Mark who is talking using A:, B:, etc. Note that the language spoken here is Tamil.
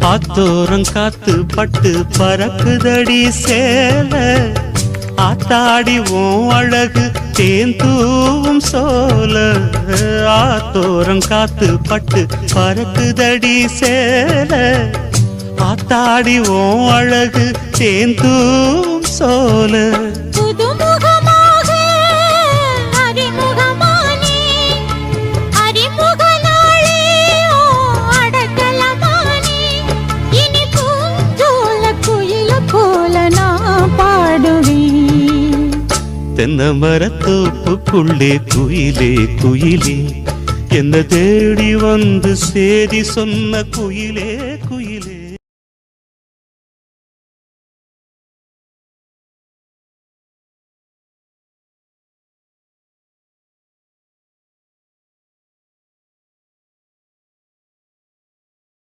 A: ஆத்தோரம் காத்து பட்டு பறக்குதடி சேல ஆத்தாடி உன் அழகு தேன் தூவும் சோல ஆத்தோரம் காத்து பட்டு பறக்குதடி சேல ஆத்தாடி உன் அழகு தேன் தூவும் சோல தென்னை மரத்தோப்புக்குள்ளே குயிலே குயிலே என்ன தேடி வந்து சேதி சொன்ன குயிலே குயிலே